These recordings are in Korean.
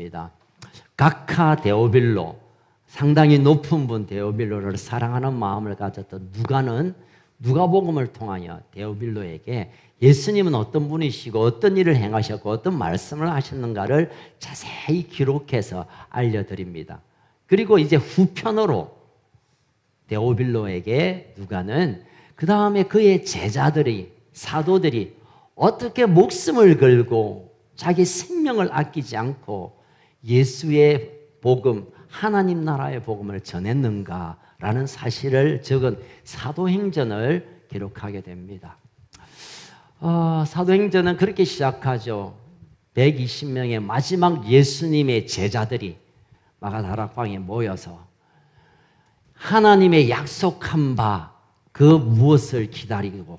있습니다. 각하 데오빌로, 상당히 높은 분 데오빌로를 사랑하는 마음을 가졌던 누가는 누가복음을 통하여 데오빌로에게 예수님은 어떤 분이시고 어떤 일을 행하셨고 어떤 말씀을 하셨는가를 자세히 기록해서 알려드립니다. 그리고 이제 후편으로 데오빌로에게 누가는 그 다음에 그의 제자들이, 사도들이 어떻게 목숨을 걸고 자기 생명을 아끼지 않고 예수의 복음, 하나님 나라의 복음을 전했는가라는 사실을 적은 사도행전을 기록하게 됩니다. 사도행전은 그렇게 시작하죠. 120명의 마지막 예수님의 제자들이 마가다락방에 모여서 하나님의 약속한 바 그 무엇을 기다리고,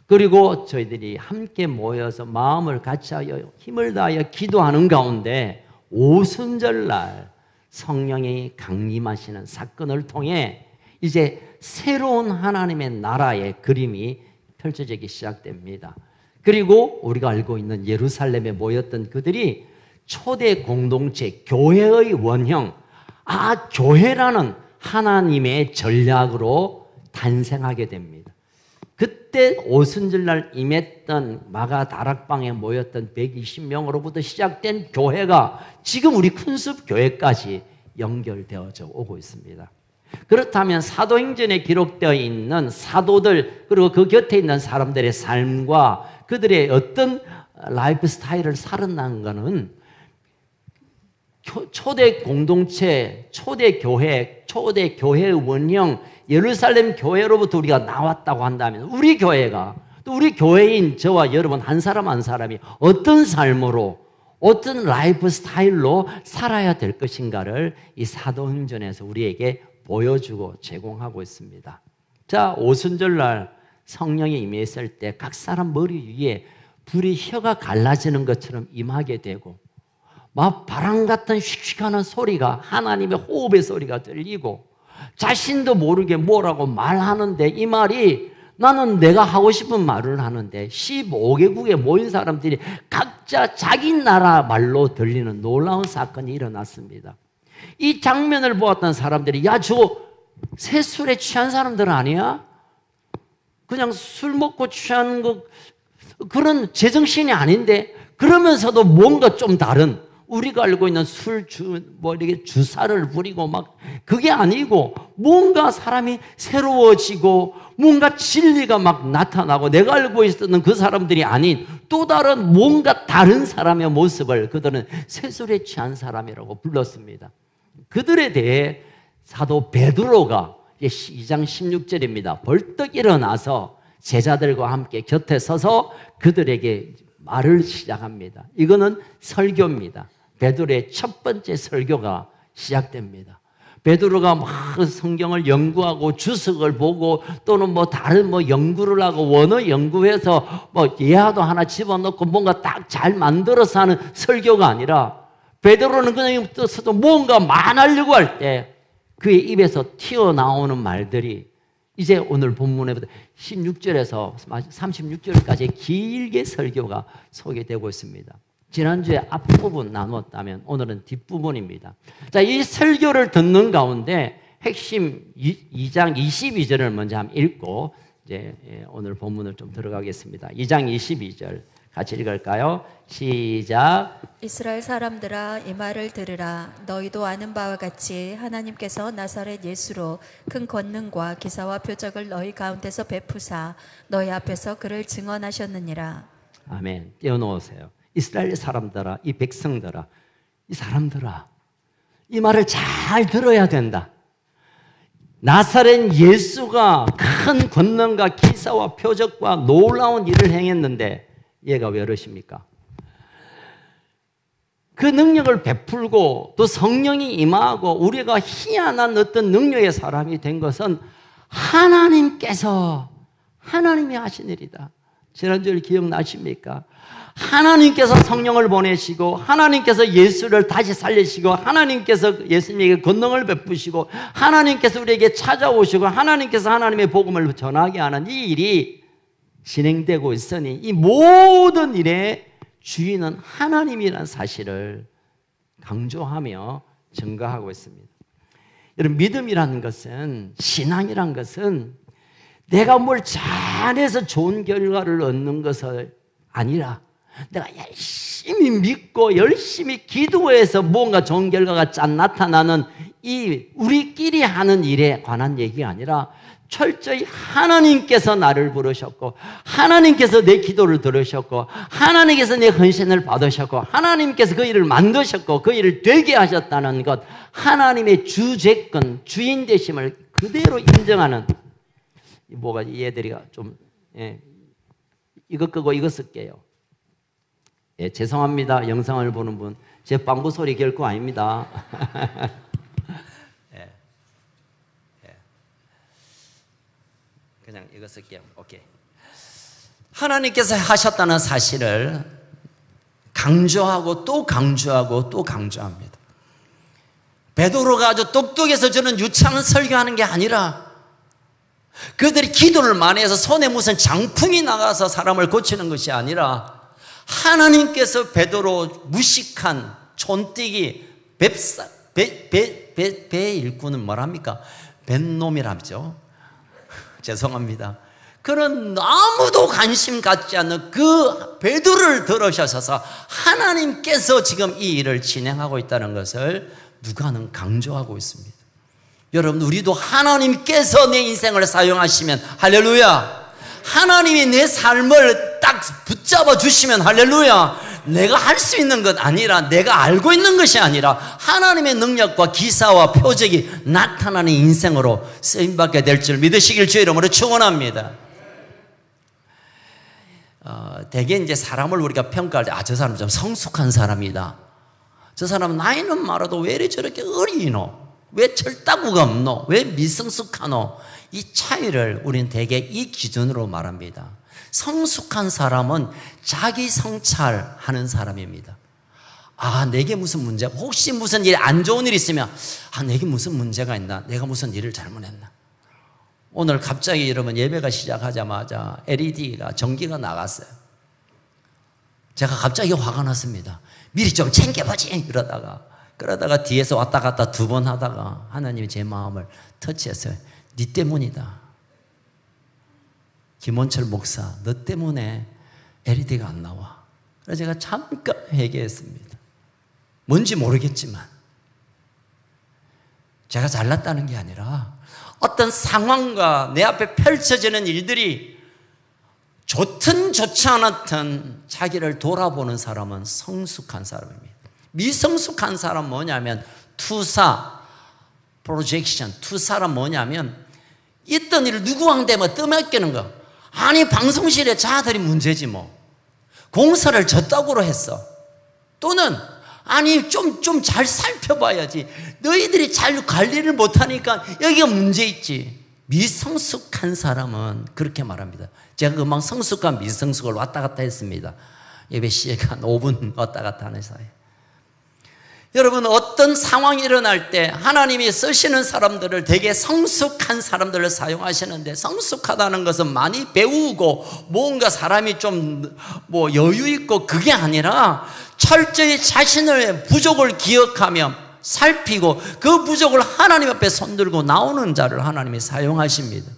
그리고 저희들이 함께 모여서 마음을 같이하여 힘을 다하여 기도하는 가운데 오순절날 성령이 강림하시는 사건을 통해 이제 새로운 하나님의 나라의 그림이 펼쳐지기 시작됩니다. 그리고 우리가 알고 있는 예루살렘에 모였던 그들이 초대 공동체, 교회의 원형, 교회라는 하나님의 전략으로 탄생하게 됩니다. 그때 오순절날 임했던 마가다락방에 모였던 120명으로부터 시작된 교회가 지금 우리 큰숲 교회까지 연결되어져 오고 있습니다. 그렇다면 사도행전에 기록되어 있는 사도들, 그리고 그 곁에 있는 사람들의 삶과 그들의 어떤 라이프 스타일을 살았다는 것은 초대 공동체, 초대 교회의 원형 예루살렘 교회로부터 우리가 나왔다고 한다면 우리 교회가, 또 우리 교회인 저와 여러분 한 사람 한 사람이 어떤 삶으로, 어떤 라이프 스타일로 살아야 될 것인가를 이 사도행전에서 우리에게 보여주고 제공하고 있습니다. 자, 오순절날 성령이 임했을 때 각 사람 머리 위에 불이 혀가 갈라지는 것처럼 임하게 되고, 막 바람 같은 휙휙하는 소리가, 하나님의 호흡의 소리가 들리고, 자신도 모르게 뭐라고 말하는데 이 말이 나는 내가 하고 싶은 말을 하는데 15개국에 모인 사람들이 각자 자기 나라 말로 들리는 놀라운 사건이 일어났습니다. 이 장면을 보았던 사람들이 야, 저거 새술에 취한 사람들 아니야? 그냥 술 먹고 취하는 거, 그런 제정신이 아닌데, 그러면서도 뭔가 좀 다른, 우리가 알고 있는 이렇게 주사를 부리고 막 그게 아니고 뭔가 사람이 새로워지고 뭔가 진리가 막 나타나고 내가 알고 있었던 그 사람들이 아닌 또 다른 뭔가 다른 사람의 모습을 그들은 새술에 취한 사람이라고 불렀습니다. 그들에 대해 사도 베드로가 2장 16절입니다. 벌떡 일어나서 제자들과 함께 곁에 서서 그들에게 말을 시작합니다. 이거는 설교입니다. 베드로의 첫 번째 설교가 시작됩니다. 베드로가 막 성경을 연구하고 주석을 보고 또는 다른 연구를 하고 원어 연구해서 예화도 하나 집어넣고 뭔가 딱 잘 만들어서 하는 설교가 아니라, 베드로는 그냥 떠서도 뭔가 말하려고 할 때 그의 입에서 튀어나오는 말들이 이제 오늘 본문에부터 16절에서 36절까지 길게 설교가 소개되고 있습니다. 지난주에 앞부분 나누었다면 오늘은 뒷부분입니다. 자, 이 설교를 듣는 가운데 핵심 2장 22절을 먼저 한번 읽고 이제 오늘 본문을 좀 들어가겠습니다. 2장 22절 같이 읽을까요? 시작. 이스라엘 사람들아, 이 말을 들으라. 너희도 아는 바와 같이 하나님께서 나사렛 예수로 큰 권능과 기사와 표적을 너희 가운데서 베푸사 너희 앞에서 그를 증언하셨느니라. 아멘. 띄워놓으세요. 이스라엘 사람들아, 이 백성들아, 이 사람들아, 이 말을 잘 들어야 된다. 나사렛 예수가 큰 권능과 기사와 표적과 놀라운 일을 행했는데 얘가 왜 이러십니까? 그 능력을 베풀고 또 성령이 임하고 우리가 희한한 어떤 능력의 사람이 된 것은 하나님께서, 하나님이 하신 일이다. 지난주에 기억나십니까? 하나님께서 성령을 보내시고 하나님께서 예수를 다시 살리시고 하나님께서 예수님에게 권능을 베푸시고 하나님께서 우리에게 찾아오시고 하나님께서 하나님의 복음을 전하게 하는 이 일이 진행되고 있으니 이 모든 일의 주인은 하나님이라는 사실을 강조하며 증거하고 있습니다. 여러분, 믿음이라는 것은, 신앙이라는 것은 내가 뭘 잘해서 좋은 결과를 얻는 것이 아니라 내가 열심히 믿고 열심히 기도해서 뭔가 좋은 결과가 짠 나타나는 이 우리끼리 하는 일에 관한 얘기가 아니라 철저히 하나님께서 나를 부르셨고, 하나님께서 내 기도를 들으셨고, 하나님께서 내 헌신을 받으셨고, 하나님께서 그 일을 만드셨고 그 일을 되게 하셨다는 것, 하나님의 주재권, 주인 되심을 그대로 인정하는, 뭐가 얘들이가 좀, 이거 끄고 이거 쓸게요. 죄송합니다. 영상을 보는 분, 제 빵구 소리 결코 아닙니다. 그냥 이거 쓸게요. 오케이. 하나님께서 하셨다는 사실을 강조하고 또 강조하고 또 강조합니다. 베드로가 아주 똑똑해서 저는 유창한 설교하는 게 아니라 그들이 기도를 많이 해서 손에 무슨 장풍이 나가서 사람을 고치는 것이 아니라 하나님께서 베드로 무식한 촌뜨기 배 일꾼은 뭐랍니까? 뱃놈이라죠. 죄송합니다. 그런 아무도 관심 갖지 않는 그 베드로를 들으셔서 하나님께서 지금 이 일을 진행하고 있다는 것을 누가는 강조하고 있습니다. 여러분, 우리도 하나님께서 내 인생을 사용하시면 할렐루야, 하나님이 내 삶을 딱 붙잡아 주시면 할렐루야, 내가 할 수 있는 것 아니라, 내가 알고 있는 것이 아니라 하나님의 능력과 기사와 표적이 나타나는 인생으로 쓰임받게 될 줄 믿으시길 주의 이름으로 축원합니다. 대개 이제 사람을 우리가 평가할 때, 저 사람 좀 성숙한 사람이다, 저 사람 나이는 많아도 왜 이리 저렇게 어리노, 왜 철다구가 없노, 왜 미성숙하노, 이 차이를 우리는 대개 이 기준으로 말합니다. 성숙한 사람은 자기 성찰하는 사람입니다. 내게 무슨 문제, 혹시 무슨 일, 안 좋은 일이 있으면 내게 무슨 문제가 있나, 내가 무슨 일을 잘못했나. 오늘 갑자기 여러분 예배가 시작하자마자 LED가 전기가 나갔어요. 제가 갑자기 화가 났습니다. 미리 좀 챙겨보지 그러다가 뒤에서 왔다 갔다 2번 하다가 하나님이 제 마음을 터치했어요. 네 때문이다. 김원철 목사, 너 때문에 LED가 안 나와. 그래서 제가 잠깐 회개했습니다. 뭔지 모르겠지만 제가 잘났다는 게 아니라 어떤 상황과 내 앞에 펼쳐지는 일들이 좋든 좋지 않았든 자기를 돌아보는 사람은 성숙한 사람입니다. 미성숙한 사람은 뭐냐면 투사, 프로젝션, 투사란 뭐냐면 있던 일을 누구한테 떠맡기는 거. 아니 방송실에 자들이 문제지 뭐. 공사를 저따구로 했어. 또는 아니 좀 잘 살펴봐야지. 너희들이 잘 관리를 못하니까 여기가 문제 있지. 미성숙한 사람은 그렇게 말합니다. 제가 금방 성숙과 미성숙을 왔다 갔다 했습니다. 예배 시간 5분 왔다 갔다 하는 사이. 여러분, 어떤 상황이 일어날 때 하나님이 쓰시는 사람들을 되게 성숙한 사람들을 사용하시는데, 성숙하다는 것은 많이 배우고 뭔가 사람이 좀 여유 있고 그게 아니라 철저히 자신의 부족을 기억하며 살피고 그 부족을 하나님 앞에 손들고 나오는 자를 하나님이 사용하십니다.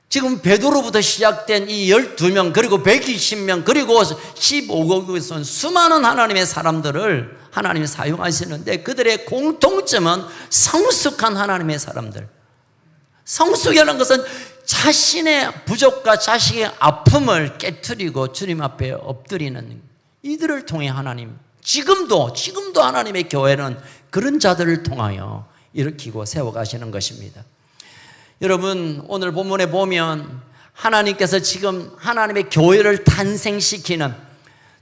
지금 베드로부터 시작된 이 12명 그리고 120명 그리고 15국에서는 수많은 하나님의 사람들을 하나님이 사용하시는데, 그들의 공통점은 성숙한 하나님의 사람들. 성숙이라는 것은 자신의 부족과 자신의 아픔을 깨트리고 주님 앞에 엎드리는 이들을 통해 하나님, 지금도 하나님의 교회는 그런 자들을 통하여 일으키고 세워가시는 것입니다. 여러분, 오늘 본문에 보면 하나님께서 지금 하나님의 교회를 탄생시키는,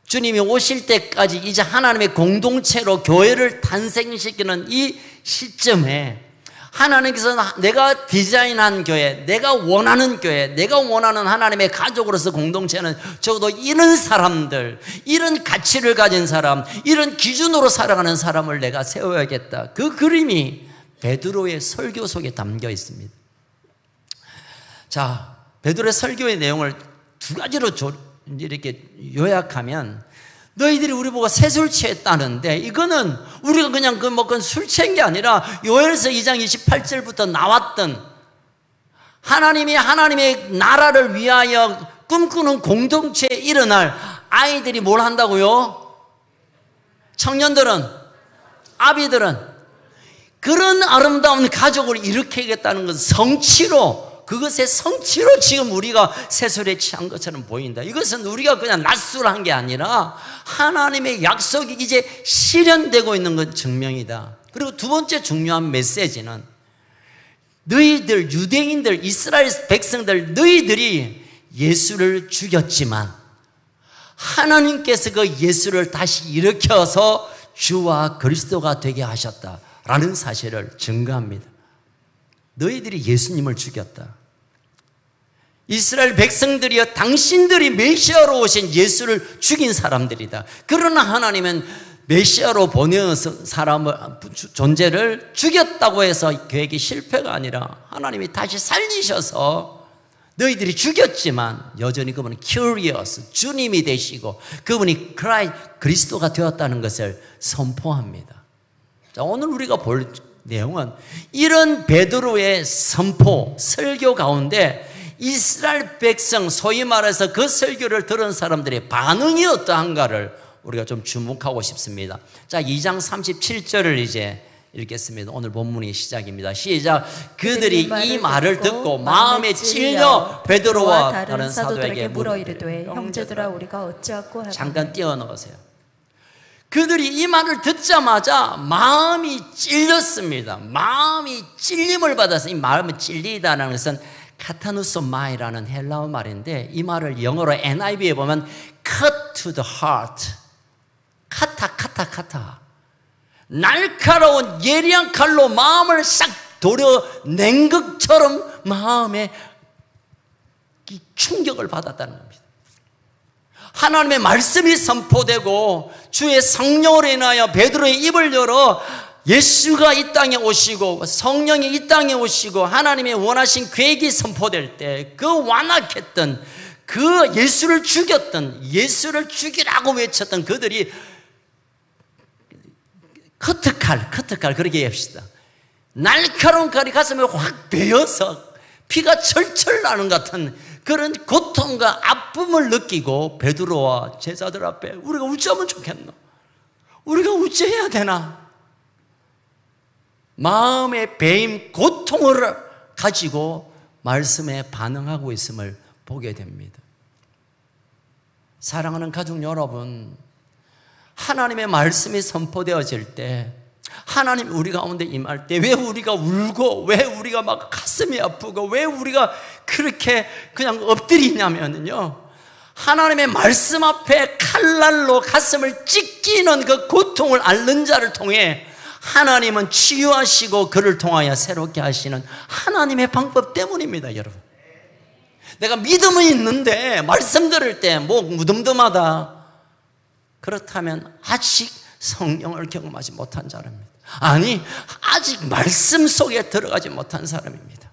주님이 오실 때까지 이제 하나님의 공동체로 교회를 탄생시키는 이 시점에 하나님께서 내가 디자인한 교회, 내가 원하는 교회, 내가 원하는 하나님의 가족으로서 공동체는 적어도 이런 사람들, 이런 가치를 가진 사람, 이런 기준으로 살아가는 사람을 내가 세워야겠다. 그 그림이 베드로의 설교 속에 담겨 있습니다. 자, 베드로의 설교의 내용을 2가지로 이렇게 요약하면, 너희들이 우리 보고 새술 취했다는데 이거는 우리가 그냥 그건 술 취한 게 아니라 요엘서 2장 28절부터 나왔던 하나님이 하나님의 나라를 위하여 꿈꾸는 공동체에 일어날 아이들이 뭘 한다고요? 청년들은, 아비들은 그런 아름다운 가족을 일으키겠다는 것은 성취로, 그것의 성취로 지금 우리가 새술에 취한 것처럼 보인다. 이것은 우리가 그냥 낮술한 게 아니라 하나님의 약속이 이제 실현되고 있는 것 증명이다. 그리고 두 번째 중요한 메시지는 너희들 유대인들, 이스라엘 백성들, 너희들이 예수를 죽였지만 하나님께서 그 예수를 다시 일으켜서 주와 그리스도가 되게 하셨다라는 사실을 증거합니다. 너희들이 예수님을 죽였다. 이스라엘 백성들이여 당신들이 메시아로 오신 예수를 죽인 사람들이다. 그러나 하나님은 메시아로 보내어서 사람을, 존재를 죽였다고 해서 계획이 실패가 아니라 하나님이 다시 살리셔서 너희들이 죽였지만 여전히 그분은 curious, 주님이 되시고 그분이 그리스도가 되었다는 것을 선포합니다. 자, 오늘 우리가 볼 내용은 이런 베드로의 선포, 설교 가운데 이스라엘 백성, 소위 말해서 그 설교를 들은 사람들의 반응이 어떠한가를 우리가 좀 주목하고 싶습니다. 자, 2장 37절을 이제 읽겠습니다. 오늘 본문이 시작입니다. 시작. 그들이 이 말을 듣고 마음에 찔려 베드로와 다른 사도에게 물어 이르되 형제들아 우리가 어찌하고 하리까. 잠깐 띄워 넣으세요. 그들이 이 말을 듣자마자 마음이 찔렸습니다. 마음이 찔림을 받아서, 이 마음이 찔리다는 것은 카타누소마이라는 헬라어 말인데 이 말을 영어로 NIV에 보면 cut to the heart, 카타 날카로운 예리한 칼로 마음을 싹 도려낸 것처럼 마음에 충격을 받았다는 겁니다. 하나님의 말씀이 선포되고 주의 성령으로 인하여 베드로의 입을 열어 예수가 이 땅에 오시고 성령이 이 땅에 오시고 하나님의 원하신 계획이 선포될 때 그 완악했던, 그 예수를 죽였던, 예수를 죽이라고 외쳤던 그들이 커트칼 그렇게 합시다. 날카로운 칼이 가슴에 확 베어서 피가 철철 나는 것 같은 그런 고통과 아픔을 느끼고 베드로와 제자들 앞에 우리가 어쩌면 좋겠노? 우리가 어찌해야 되나? 마음의 배임 고통을 가지고 말씀에 반응하고 있음을 보게 됩니다. 사랑하는 가족 여러분, 하나님의 말씀이 선포되어질 때, 하나님 우리 가운데 임할 때 왜 우리가 울고 왜 우리가 막 가슴이 아프고 왜 우리가 그렇게 그냥 엎드리냐면요, 하나님의 말씀 앞에 칼날로 가슴을 찢기는 그 고통을 앓는 자를 통해 하나님은 치유하시고 그를 통하여 새롭게 하시는 하나님의 방법 때문입니다. 여러분, 내가 믿음은 있는데 말씀 들을 때 뭐 무덤덤하다, 그렇다면 아직 성령을 경험하지 못한 사람입니다. 아니, 아직 말씀 속에 들어가지 못한 사람입니다.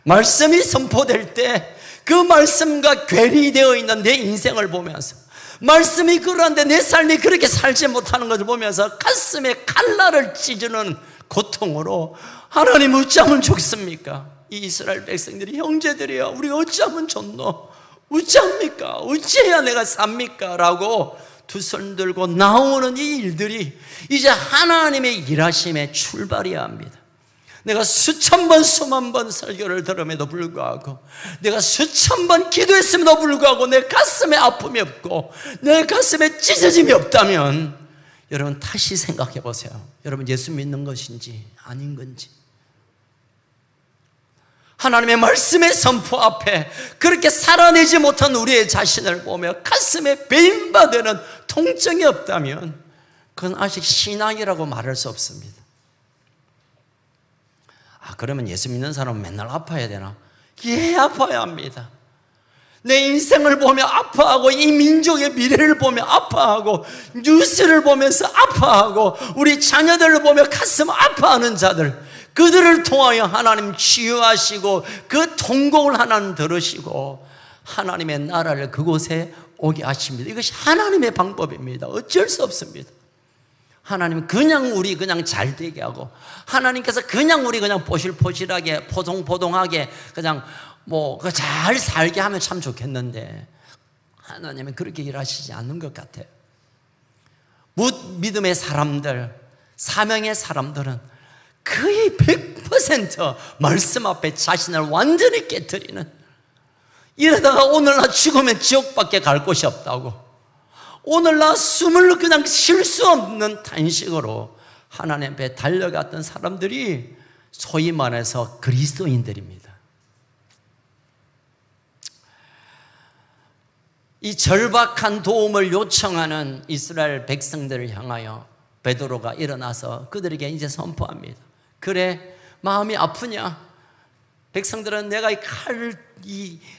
말씀이 선포될 때 그 말씀과 괴리되어 있는 내 인생을 보면서, 말씀이 그러한데 내 삶이 그렇게 살지 못하는 것을 보면서 가슴에 칼날을 찢는 고통으로 하나님 어찌하면 좋습니까? 이 이스라엘 백성들이 형제들이여 우리 어찌하면 좋노? 어찌합니까? 어찌해야 내가 삽니까? 라고 두 손 들고 나오는 이 일들이 이제 하나님의 일하심의 출발이어야 합니다. 내가 수천 번 수만 번 설교를 들음에도 불구하고, 내가 수천 번 기도했음에도 불구하고 내 가슴에 아픔이 없고 내 가슴에 찢어짐이 없다면 여러분 다시 생각해 보세요. 여러분 예수 믿는 것인지 아닌 건지. 하나님의 말씀의 선포 앞에 그렇게 살아내지 못한 우리의 자신을 보며 가슴에 베임바되는 통증이 없다면 그건 아직 신앙이라고 말할 수 없습니다. 그러면 예수 믿는 사람은 맨날 아파야 되나? 예, 아파야 합니다. 내 인생을 보며 아파하고 이 민족의 미래를 보며 아파하고 뉴스를 보면서 아파하고 우리 자녀들을 보며 가슴 아파하는 자들, 그들을 통하여 하나님 치유하시고 그 통곡을 하나님 들으시고 하나님의 나라를 그곳에 오게 하십니다. 이것이 하나님의 방법입니다. 어쩔 수 없습니다. 하나님은 그냥 우리 그냥 잘 되게 하고, 하나님께서 그냥 우리 그냥 포실포실하게 포동포동하게 그냥 뭐 잘 살게 하면 참 좋겠는데, 하나님은 그렇게 일하시지 않는 것 같아요. 믿음의 사람들, 사명의 사람들은 거의 100% 말씀 앞에 자신을 완전히 깨트리는, 이러다가 오늘 나 죽으면 지옥밖에 갈 곳이 없다고, 오늘 나 숨을 그냥 쉴 수 없는 탄식으로 하나님 앞에 달려갔던 사람들이 소위 말해서 그리스도인들입니다. 이 절박한 도움을 요청하는 이스라엘 백성들을 향하여 베드로가 일어나서 그들에게 이제 선포합니다. 그래, 마음이 아프냐? 백성들은 내가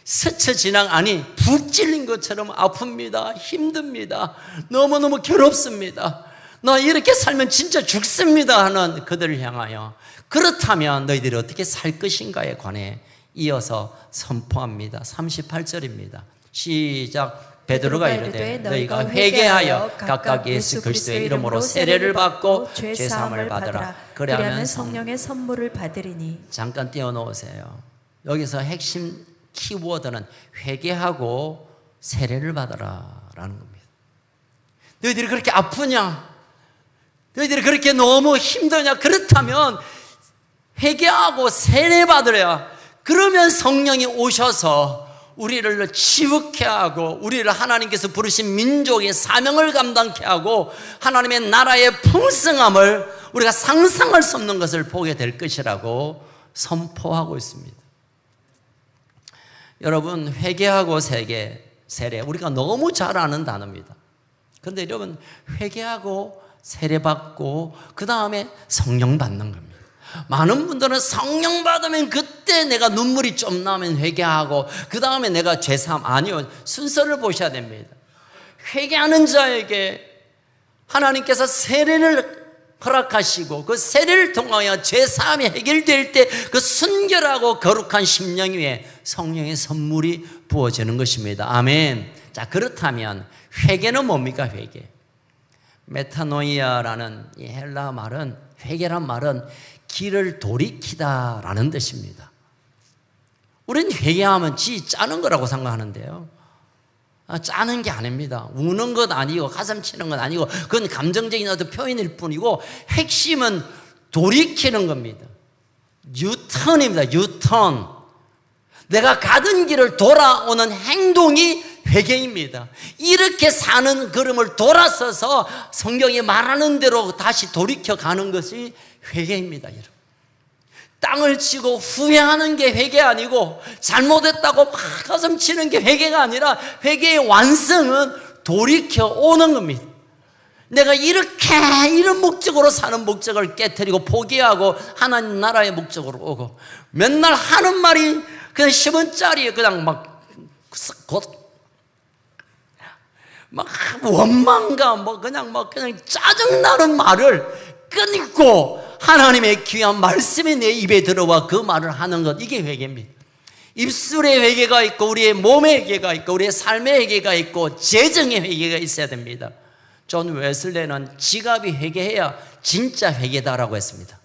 스쳐 지나간, 아니 불 찔린 것처럼 아픕니다. 힘듭니다. 너무너무 괴롭습니다. 나 이렇게 살면 진짜 죽습니다 하는 그들을 향하여, 그렇다면 너희들이 어떻게 살 것인가에 관해 이어서 선포합니다. 38절입니다. 시작. 베드로가 이르되 너희가 회개하여 각각 예수 그리스도의 이름으로 세례를 받고 죄사함을 받으라. 그리하면 성령의 선물을 받으리니. 잠깐 띄워놓으세요. 여기서 핵심 키워드는 회개하고 세례를 받으라 라는 겁니다. 너희들이 그렇게 아프냐? 너희들이 그렇게 너무 힘드냐? 그렇다면 회개하고 세례 받으라. 그러면 성령이 오셔서 우리를 지극케 하고, 우리를 하나님께서 부르신 민족의 사명을 감당케 하고, 하나님의 나라의 풍성함을 우리가 상상할 수 없는 것을 보게 될 것이라고 선포하고 있습니다. 여러분, 회개하고 세례, 우리가 너무 잘 아는 단어입니다. 그런데 여러분, 회개하고 세례받고 그 다음에 성령 받는 겁니다. 많은 분들은 성령 받으면 그때 내가 눈물이 좀 나면 회개하고 그 다음에 내가 죄사함, 아니요, 순서를 보셔야 됩니다. 회개하는 자에게 하나님께서 세례를 허락하시고, 그 세례를 통하여 죄사함이 해결될 때 그 순결하고 거룩한 심령 위에 성령의 선물이 부어지는 것입니다. 아멘. 자, 그렇다면 회개는 뭡니까? 회개. 메타노이아라는 이 헬라 말은, 회개란 말은 길을 돌이키다라는 뜻입니다. 우리는 회개하면 짜는 거라고 생각하는데요, 짜는 게 아닙니다. 우는 것 아니고 가슴 치는 건 아니고 그건 감정적인 어떤 표현일 뿐이고, 핵심은 돌이키는 겁니다. 유턴입니다. 유턴. 내가 가던 길을 돌아오는 행동이 회개입니다. 이렇게 사는 걸음을 돌아서서 성경이 말하는 대로 다시 돌이켜 가는 것이 회개입니다. 여러분, 땅을 치고 후회하는 게 회개 아니고, 잘못했다고 막 가슴 치는 게 회개가 아니라, 회개의 완성은 돌이켜 오는 겁니다. 내가 이런 목적으로 사는 목적을 깨트리고 포기하고 하나님 나라의 목적으로 오고, 맨날 하는 말이 그냥 10원짜리 그냥 막 원망감, 그냥 짜증나는 말을 끊고 하나님의 귀한 말씀이 내 입에 들어와 그 말을 하는 것, 이게 회개입니다. 입술의 회개가 있고, 우리의 몸의 회개가 있고, 우리의 삶의 회개가 있고, 재정의 회개가 있어야 됩니다. 존 웨슬레는 지갑이 회개해야 진짜 회개다라고 했습니다.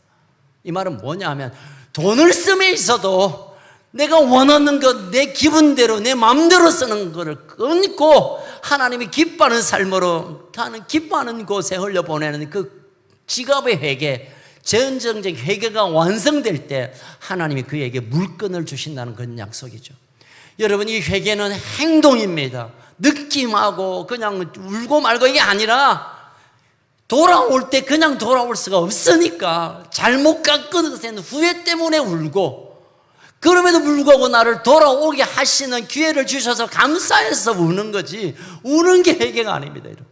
이 말은 뭐냐 하면, 돈을 씀에 있어도 내가 원하는 것, 내 기분대로 내 마음대로 쓰는 것을 끊고 하나님이 기뻐하는 삶으로 기뻐하는 곳에 흘려보내는 그 지갑의 회개, 전정적 회개가 완성될 때 하나님이 그에게 물건을 주신다는 그런 약속이죠. 여러분, 이 회개는 행동입니다. 느낌하고 그냥 울고 말고 이게 아니라, 돌아올 때 그냥 돌아올 수가 없으니까 잘못 깎은 것에는 후회 때문에 울고, 그럼에도 불구하고 나를 돌아오게 하시는 기회를 주셔서 감사해서 우는 거지, 우는 게 회개가 아닙니다. 여러분,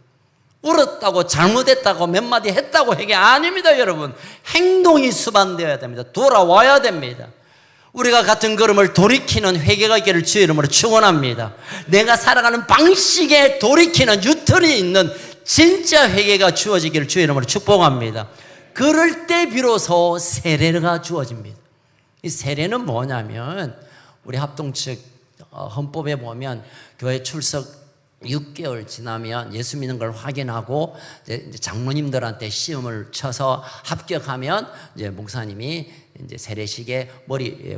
울었다고 잘못했다고 몇 마디 했다고 회개 아닙니다. 여러분, 행동이 수반되어야 됩니다. 돌아와야 됩니다. 우리가 같은 걸음을 돌이키는 회개가 있기를 주의 이름으로 축원합니다. 내가 살아가는 방식에 돌이키는 유턴이 있는 진짜 회개가 주어지기를 주의 이름으로 축복합니다. 그럴 때 비로소 세례가 주어집니다. 이 세례는 뭐냐면, 우리 합동 측 헌법에 보면 교회 출석 6개월 지나면 예수 믿는 걸 확인하고 이제 장로님들한테 시험을 쳐서 합격하면 이제 목사님이 이제 세례식에 머리에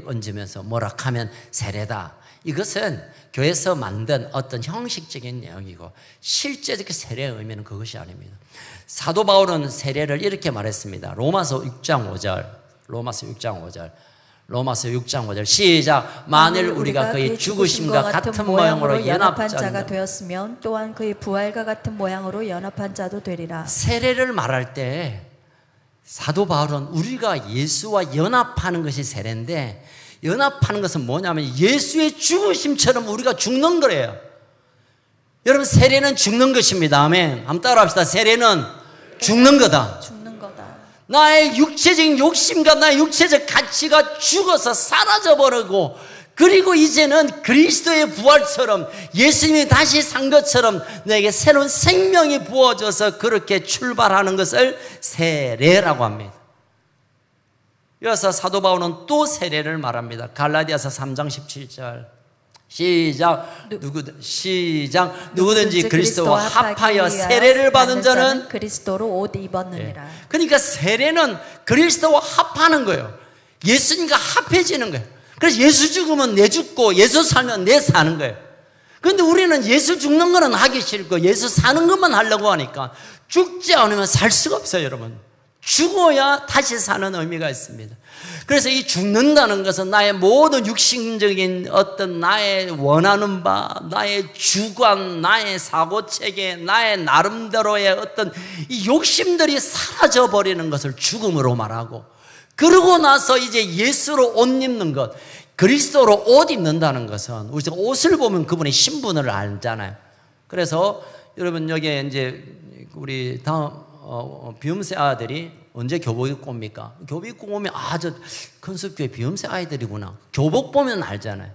얹으면서 뭐라 하면 세례다. 이것은 교회에서 만든 어떤 형식적인 내용이고 실제적 세례의 의미는 그것이 아닙니다. 사도 바울은 세례를 이렇게 말했습니다. 로마서 6장 5절 시작. 만일 우리가 그의 죽으심과 같은 모양으로 연합한 자가 되었으면 또한 그의 부활과 같은 모양으로 연합한 자도 되리라. 세례를 말할 때 사도 바울은 우리가 예수와 연합하는 것이 세례인데, 연합하는 것은 뭐냐면 예수의 죽으심처럼 우리가 죽는 거래요. 여러분, 세례는 죽는 것입니다. 아멘. 한번 따라합시다. 세례는 죽는 거다. 죽는 거다. 나의 육체적인 욕심과 나의 육체적 가치가 죽어서 사라져버리고, 그리고 이제는 그리스도의 부활처럼 예수님이 다시 산 것처럼 내게 새로운 생명이 부어져서 그렇게 출발하는 것을 세례라고 합니다. 이어서 사도 바울은 또 세례를 말합니다. 갈라디아서 3장 17절 시작. 누구든지 그리스도와 합하여 세례를 받은 자는 그리스도로 옷 입었느니라. 그러니까 세례는 그리스도와 합하는 거예요. 예수님과 합해지는 거예요. 그래서 예수 죽으면 내 죽고 예수 살면 내 사는 거예요. 그런데 우리는 예수 죽는 거는 하기 싫고 예수 사는 것만 하려고 하니까 죽지 않으면 살 수가 없어요. 여러분, 죽어야 다시 사는 의미가 있습니다. 그래서 이 죽는다는 것은 나의 모든 육신적인 어떤 나의 원하는 바, 나의 주관, 나의 사고체계, 나의 나름대로의 어떤 이 욕심들이 사라져버리는 것을 죽음으로 말하고, 그러고 나서 이제 예수로 옷 입는 것, 그리스도로 옷 입는다는 것은 우리가 옷을 보면 그분의 신분을 알잖아요. 그래서 여러분, 여기에 이제 우리 다음 비음새 아들이 언제 교복 입고 옵니까? 교복 입고 오면 저 큰숲교회 비음새 아이들이구나. 교복 보면 알잖아요.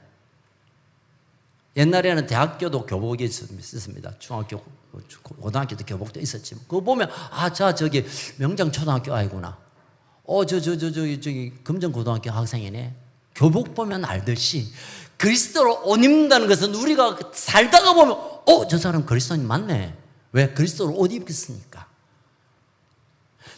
옛날에는 대학교도 교복이 있었습니다. 중학교, 고등학교도 교복도 있었지만 그거 보면 저기 명장초등학교 아이구나. 저기 금정고등학교 학생이네. 교복 보면 알듯이 그리스도로 옷 입는다는 것은 우리가 살다가 보면 저 사람 그리스도인 맞네. 왜? 그리스도로 옷 입겠습니까?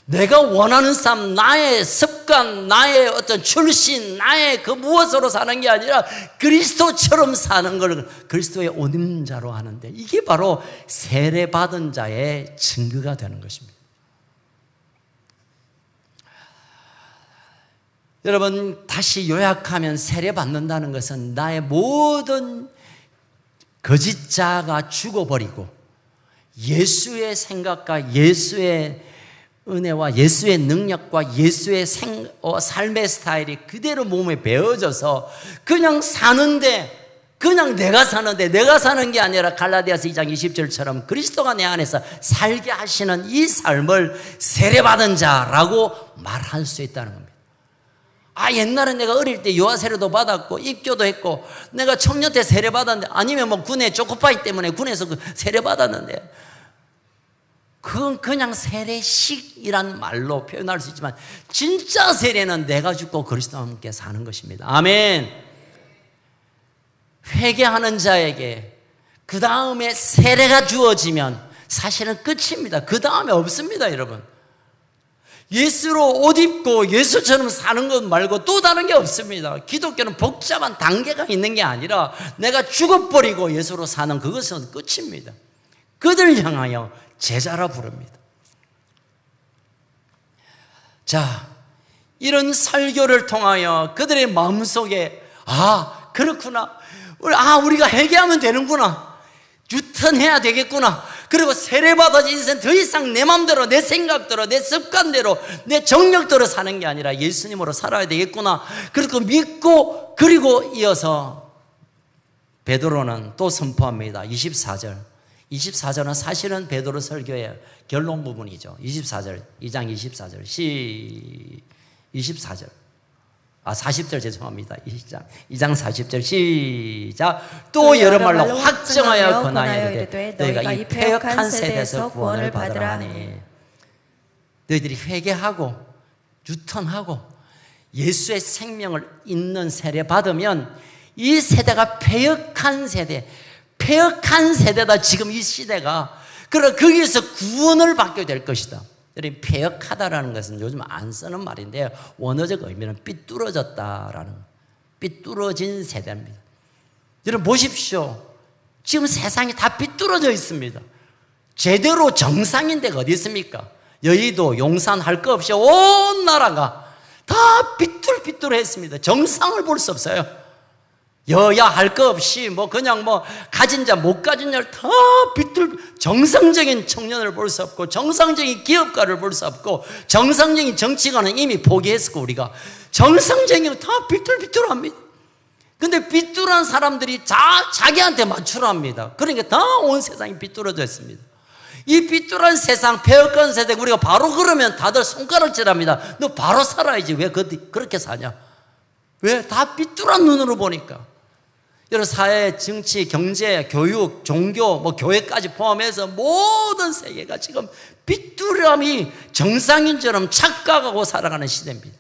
내가 원하는 삶, 나의 습관, 나의 어떤 출신, 나의 그 무엇으로 사는 게 아니라 그리스도처럼 사는 걸 그리스도의 옷 입는 자로 하는데, 이게 바로 세례받은 자의 증거가 되는 것입니다. 여러분, 다시 요약하면 세례받는다는 것은 나의 모든 거짓자가 죽어버리고 예수의 생각과 예수의 은혜와 예수의 능력과 예수의 삶의 스타일이 그대로 몸에 배어져서 그냥 사는데, 그냥 내가 사는 게 아니라 갈라디아서 2장 20절처럼 그리스도가 내 안에서 살게 하시는 이 삶을 세례받은 자라고 말할 수 있다는 겁니다. 옛날에 내가 어릴 때 유아세례도 받았고 입교도 했고 내가 청년 때 세례 받았는데, 아니면 뭐 군에 초코파이 때문에 군에서 세례 받았는데, 그건 그냥 세례식이란 말로 표현할 수 있지만 진짜 세례는 내가 죽고 그리스도와 함께 사는 것입니다. 아멘. 회개하는 자에게 그 다음에 세례가 주어지면 사실은 끝입니다. 그 다음에 없습니다. 여러분, 예수로 옷 입고 예수처럼 사는 것 말고 또 다른 게 없습니다. 기독교는 복잡한 단계가 있는 게 아니라 내가 죽어버리고 예수로 사는 그것은 끝입니다. 그들 향하여 제자라 부릅니다. 자, 이런 설교를 통하여 그들의 마음속에 그렇구나, 우리가 회개하면 되는구나, 유턴해야 되겠구나, 그리고 세례받아서 인생 더 이상 내 마음대로, 내 생각대로, 내 습관대로, 내 정력대로 사는 게 아니라 예수님으로 살아야 되겠구나, 그리고 믿고, 그리고 이어서 베드로는 또 선포합니다. 24절은 사실은 베드로 설교의 결론 부분이죠. 24절, 2장 24절, 24절. 40절 죄송합니다. 2장 40절 시작. 또 여러 말로 확정하여 권하여 이르되 너희가 이 패역한 세대에서 구원을 받으라 하니. 너희들이 회개하고 유턴하고 예수의 생명을 있는 세례 받으면 이 세대가 패역한 세대, 패역한 세대다 지금 이 시대가. 그러나 거기에서 구원을 받게 될 것이다. 여러분, 패역하다라는 것은 요즘 안 쓰는 말인데요, 원어적 의미는 삐뚤어졌다라는, 삐뚤어진 세대입니다. 여러분 보십시오. 지금 세상이 다 삐뚤어져 있습니다. 제대로 정상인 데가 어디 있습니까? 여의도, 용산 할 거 없이 온 나라가 다 삐뚤삐뚤했습니다. 정상을 볼 수 없어요. 여야 할 거 없이 그냥 가진 자 못 가진 자를 다 정상적인 청년을 볼 수 없고, 정상적인 기업가를 볼 수 없고, 정상적인 정치가는 이미 포기했었고, 우리가 정상적인 다 삐뚤삐뚤합니다. 근데 삐뚤한 사람들이 자기한테 맞추랍니다. 그러니까 다 온 세상이 삐뚤어져 있습니다. 이 삐뚤한 세상, 패역한 세대, 우리가 바로 그러면 다들 손가락질합니다. 너 바로 살아야지. 왜 그렇게 사냐? 왜? 다 삐뚤한 눈으로 보니까. 여러분, 사회, 정치, 경제, 교육, 종교, 교회까지 포함해서 모든 세계가 지금 삐뚤함이 정상인처럼 착각하고 살아가는 시대입니다.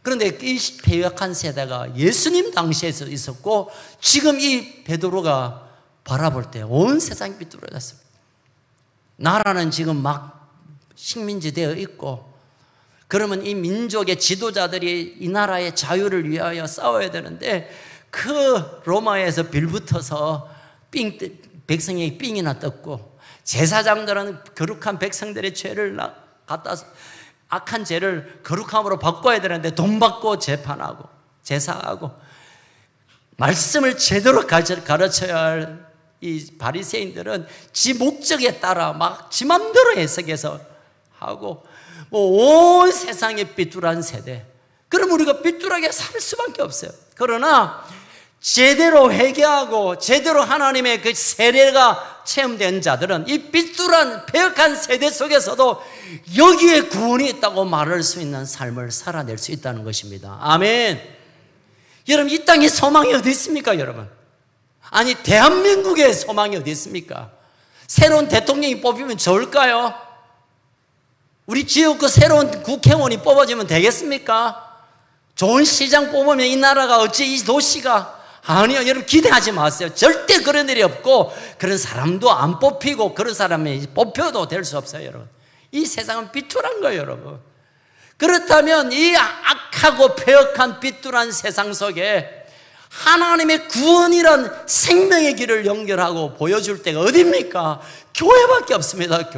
그런데 이 패역한 세대가 예수님 당시에서 있었고, 지금 이 베드로가 바라볼 때 온 세상이 삐뚤어졌습니다. 나라는 지금 막 식민지 되어 있고, 그러면 이 민족의 지도자들이 이 나라의 자유를 위하여 싸워야 되는데, 그 로마에서 빌붙어서 백성에게 삥이나 떴고, 제사장들은 거룩한 백성들의 죄를 갖다, 악한 죄를 거룩함으로 바꿔야 되는데 돈 받고 재판하고 제사하고, 말씀을 제대로 가르쳐야 할 이 바리새인들은 지 목적에 따라 막 지 맘대로 해석해서 하고, 온 세상에 삐뚤한 세대. 그럼 우리가 삐뚤하게 살 수밖에 없어요. 그러나 제대로 회개하고 제대로 하나님의 그 세례가 체험된 자들은 이 삐뚤한 패역한 세대 속에서도 여기에 구원이 있다고 말할 수 있는 삶을 살아낼 수 있다는 것입니다. 아멘. 여러분, 이 땅에 소망이 어디 있습니까, 여러분? 아니, 대한민국에 소망이 어디 있습니까? 새로운 대통령이 뽑히면 좋을까요? 우리 지역구 새로운 국회의원이 뽑아지면 되겠습니까? 좋은 시장 뽑으면 이 나라가 어찌 이 도시가, 아니요, 여러분 기대하지 마세요. 절대 그런 일이 없고, 그런 사람도 안 뽑히고, 그런 사람이 뽑혀도 될 수 없어요, 여러분. 이 세상은 삐뚤한 거예요, 여러분. 그렇다면 이 악하고 패역한 삐뚤한 세상 속에 하나님의 구원이란 생명의 길을 연결하고 보여줄 때가 어디입니까? 교회밖에 없습니다.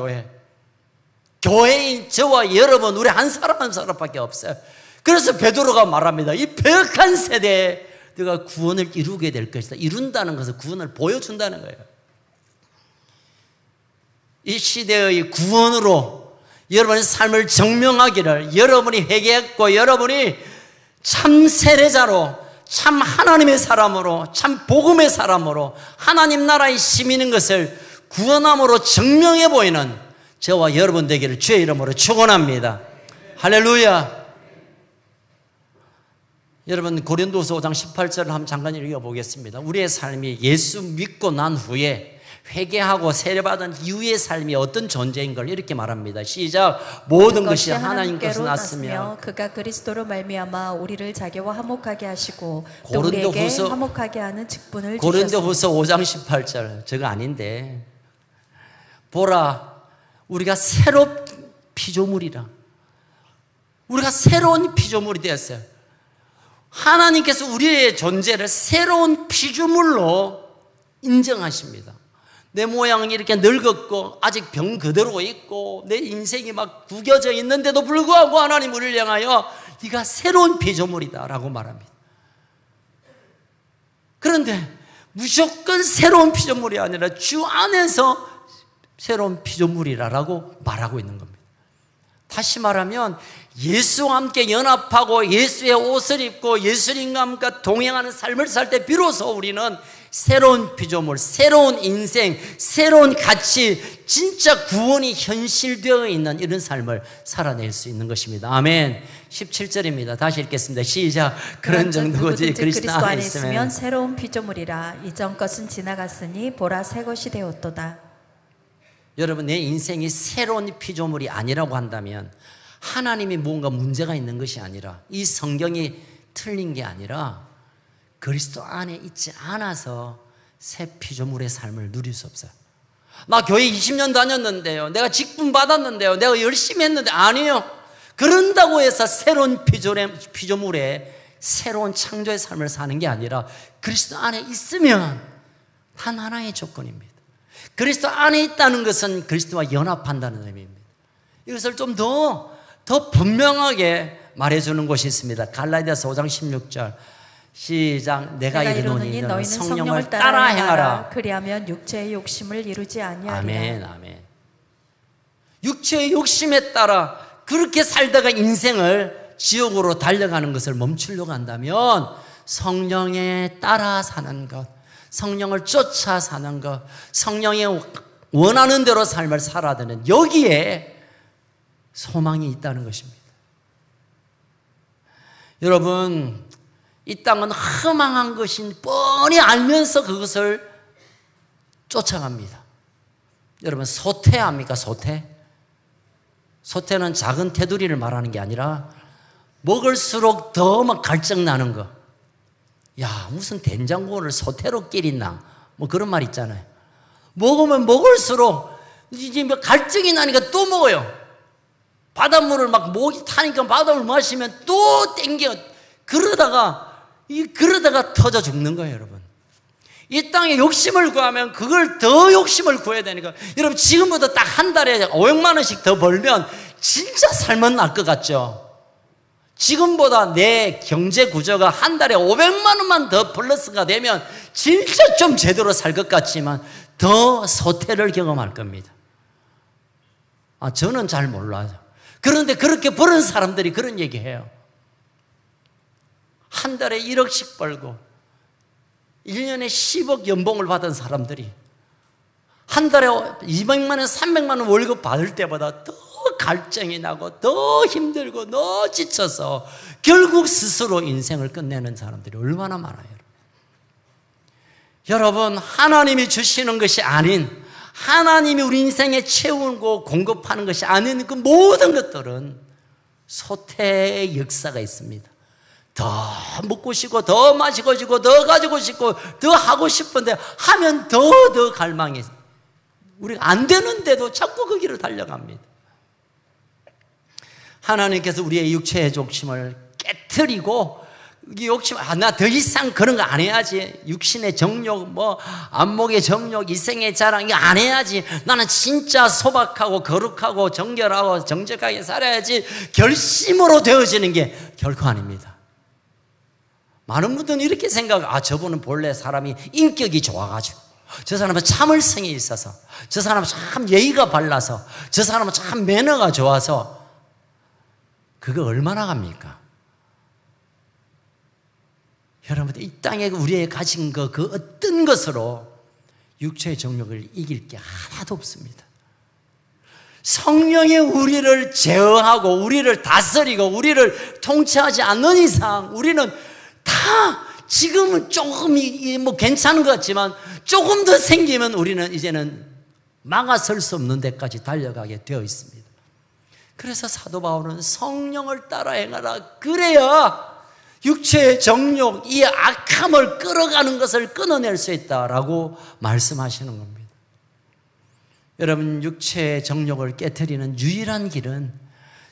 교회인 저와 여러분, 우리 한 사람 한 사람밖에 없어요. 그래서 베드로가 말합니다. 이 패역한 세대에 네가 구원을 이루게 될 것이다. 이룬다는 것은 구원을 보여준다는 거예요. 이 시대의 구원으로 여러분의 삶을 증명하기를, 여러분이 회개했고 여러분이 참 세례자로, 참 하나님의 사람으로, 참 복음의 사람으로 하나님 나라의 시민인 것을 구원함으로 증명해 보이는 저와 여러분 되기를 주의 이름으로 축원합니다. 할렐루야. 여러분, 고린도서 5장 18절을 한번 잠깐 읽어보겠습니다. 우리의 삶이 예수 믿고 난 후에 회개하고 세례받은 이후의 삶이 어떤 존재인 걸 이렇게 말합니다. 시작. 모든 것이 하나님께서 났으며 그가 그리스도로 말미암아 우리를 자기와 화목하게 하시고 또 우리에게 화목하게 하는 직분을 주셨습니다. 고린도후서 5장 18절, 저거 아닌데, 보라 우리가 새로운 피조물이라. 우리가 새로운 피조물이 되었어요. 하나님께서 우리의 존재를 새로운 피조물로 인정하십니다. 내 모양이 이렇게 늙었고 아직 병 그대로 있고 내 인생이 막 구겨져 있는데도 불구하고 하나님 우리를 향하여 네가 새로운 피조물이다 라고 말합니다. 그런데 무조건 새로운 피조물이 아니라 주 안에서 새로운 피조물이라고 말하고 있는 겁니다. 다시 말하면 예수와 함께 연합하고 예수의 옷을 입고 예수님과 동행하는 삶을 살 때 비로소 우리는 새로운 피조물, 새로운 인생, 새로운 가치, 진짜 구원이 현실되어 있는 이런 삶을 살아낼 수 있는 것입니다. 아멘. 17절입니다. 다시 읽겠습니다. 시작. 그런 정도지 그리스도 안에 있으면 새로운 피조물이라. 이전 것은 지나갔으니 보라 새 것이 되었도다. 여러분, 내 인생이 새로운 피조물이 아니라고 한다면 하나님이 뭔가 문제가 있는 것이 아니라, 이 성경이 틀린 게 아니라 그리스도 안에 있지 않아서 새 피조물의 삶을 누릴 수 없어요. 나 교회 20년 다녔는데요, 내가 직분 받았는데요, 내가 열심히 했는데, 아니에요. 그런다고 해서 새로운 피조물의 새로운 창조의 삶을 사는 게 아니라 그리스도 안에 있으면 단 하나의 조건입니다. 그리스도 안에 있다는 것은 그리스도와 연합한다는 의미입니다. 이것을 좀 더 분명하게 말해주는 곳이 있습니다. 갈라디아서 5장 16절 시작. 내가 이르노니 너희는 성령을 따라 행하라. 그리하면 육체의 욕심을 이루지 아니하리라. 아멘, 아멘. 육체의 욕심에 따라 그렇게 살다가 인생을 지옥으로 달려가는 것을 멈추려고 한다면 성령에 따라 사는 것, 성령을 쫓아 사는 것, 성령이 원하는 대로 삶을 살아야 되는, 여기에 소망이 있다는 것입니다. 여러분, 이 땅은 허망한 것인 뻔히 알면서 그것을 쫓아갑니다. 여러분, 소태합니까? 소태는 작은 테두리를 말하는 게 아니라 먹을수록 더 막 갈증 나는 거. 야, 무슨 된장국을 소태로 끓이나, 뭐 그런 말 있잖아요. 먹으면 먹을수록 이제 뭐 갈증이 나니까 또 먹어요. 바닷물을 막 목이 타니까 바닷물 마시면 또 땡겨. 그러다가 터져 죽는 거예요, 여러분. 이 땅에 욕심을 구하면 그걸 더 욕심을 구해야 되니까, 여러분 지금부터 딱 한 달에 500만 원씩 더 벌면 진짜 삶은 날 것 같죠? 지금보다 내 경제 구조가 한 달에 500만 원만 더 플러스가 되면 진짜 좀 제대로 살 것 같지만 더 소태를 경험할 겁니다. 저는 잘 몰라요. 그런데 그렇게 버는 사람들이 그런 얘기해요. 한 달에 1억씩 벌고 1년에 10억 연봉을 받은 사람들이 한 달에 200만 원, 300만 원 월급 받을 때보다 더 갈증이 나고 더 힘들고 더 지쳐서 결국 스스로 인생을 끝내는 사람들이 얼마나 많아요. 여러분, 하나님이 주시는 것이 아닌, 하나님이 우리 인생에 채우고 공급하는 것이 아닌 그 모든 것들은 소태의 역사가 있습니다. 더 먹고 싶고 더 마시고 싶고 더 가지고 싶고 더 하고 싶은데 하면 더 갈망이, 우리가 안 되는데도 자꾸 그 길을 달려갑니다. 하나님께서 우리의 육체의 욕심을 깨트리고, 이 욕심, 나 더 이상 그런 거 안 해야지. 육신의 정욕, 안목의 정욕, 이생의 자랑, 이거 안 해야지. 나는 진짜 소박하고 거룩하고 정결하고 정직하게 살아야지. 결심으로 되어지는 게 결코 아닙니다. 많은 분들은 이렇게 생각해요. 저분은 본래 사람이 인격이 좋아가지고, 저 사람은 참을성이 있어서, 저 사람은 참 예의가 발라서, 저 사람은 참 매너가 좋아서. 그거 얼마나 갑니까? 여러분들, 이 땅에 우리의 가진 그 어떤 것으로 육체의 정욕을 이길 게 하나도 없습니다. 성령이 우리를 제어하고 우리를 다스리고 우리를 통치하지 않는 이상 우리는 다 지금은 조금 괜찮은 것 같지만 조금 더 생기면 우리는 이제는 막아설 수 없는 데까지 달려가게 되어 있습니다. 그래서 사도 바울은 성령을 따라 행하라. 그래야 육체의 정욕, 이 악함을 끌어가는 것을 끊어낼 수 있다라고 말씀하시는 겁니다. 여러분, 육체의 정욕을 깨트리는 유일한 길은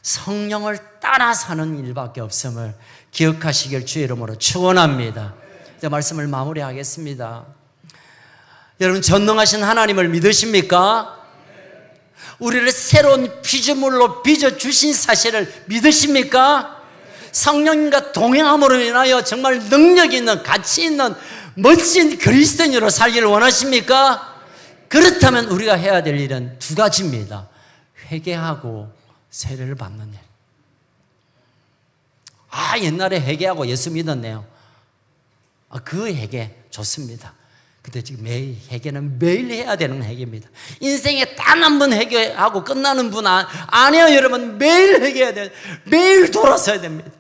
성령을 따라 사는 일밖에 없음을 기억하시길 주의 이름으로 축원합니다. 이제 말씀을 마무리하겠습니다. 여러분, 전능하신 하나님을 믿으십니까? 우리를 새로운 피조물로 빚어주신 사실을 믿으십니까? 성령님과 동행함으로 인하여 정말 능력 있는, 가치 있는 멋진 그리스도인으로 살기를 원하십니까? 그렇다면 우리가 해야 될 일은 두 가지입니다. 회개하고 세례를 받는 일. 옛날에 회개하고 예수 믿었네요. 그 회개 좋습니다. 근데 지금 회개는 매일 해야 되는 회개입니다. 인생에 단 한 번 회개하고 끝나는 분 아니에요, 여러분. 매일 회개해야 돼요. 매일 돌아서야 됩니다.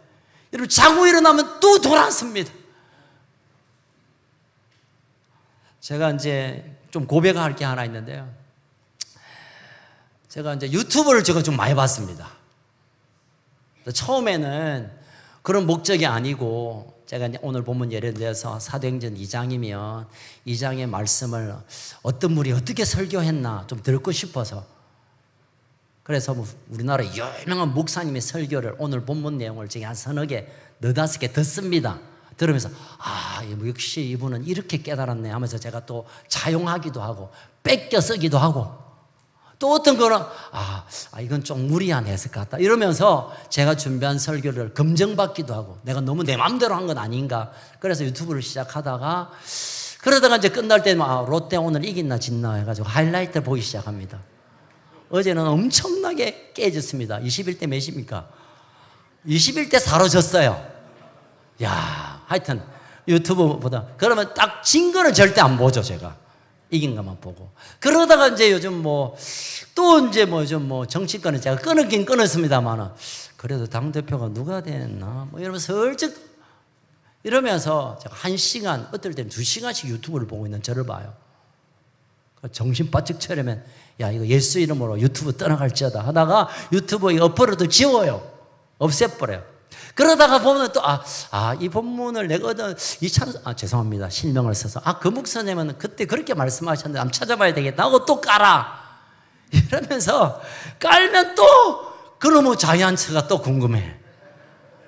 여러분, 자고 일어나면 또 돌아섭니다. 제가 이제 좀 고백할 게 하나 있는데요. 제가 이제 유튜브를 제가 좀 많이 봤습니다. 처음에는 그런 목적이 아니고 제가 이제 오늘 본문 예를 들어서 사도행전 2장이면 2장의 말씀을 어떤 분이 어떻게 설교했나 좀 듣고 싶어서, 그래서 우리나라 유명한 목사님의 설교를 오늘 본문 내용을 제가 한 서너 개, 너다섯 개 듣습니다. 들으면서 역시 이분은 이렇게 깨달았네 하면서 제가 또 차용하기도 하고 뺏겨 쓰기도 하고, 또 어떤 거는 이건 좀 무리한 해석 같다 이러면서 제가 준비한 설교를 검증받기도 하고, 내가 너무 내 마음대로 한 건 아닌가. 그래서 유튜브를 시작하다가 그러다가 이제 끝날 때는 롯데 오늘 이긴나 짓나 해가지고 하이라이트를 보기 시작합니다. 어제는 엄청나게 깨졌습니다. 21대 몇입니까? 21대 4로 졌어요. 하여튼 유튜브보다. 그러면 딱 진 거는 절대 안 보죠. 제가 이긴 것만 보고. 그러다가 이제 요즘 또 이제 요즘 정치권은 제가 끊었긴 끊었습니다만은, 그래도 당대표가 누가 됐나 이러면서 슬쩍 이러면서 제가 1시간, 어떨 때는 2시간씩 유튜브를 보고 있는 저를 봐요. 정신 바짝 차리면 이거 예수 이름으로 유튜브 떠나갈지어다 하다가 유튜브에 업로드 지워요. 없애버려요. 그러다가 보면 또 이 본문을 내가 죄송합니다. 실명을 써서 그 목사님은 그때 그렇게 말씀하셨는데 한번 찾아봐야 되겠다 하고 또 깔아. 이러면서 깔면 또 그놈의 자이언츠가 또 궁금해.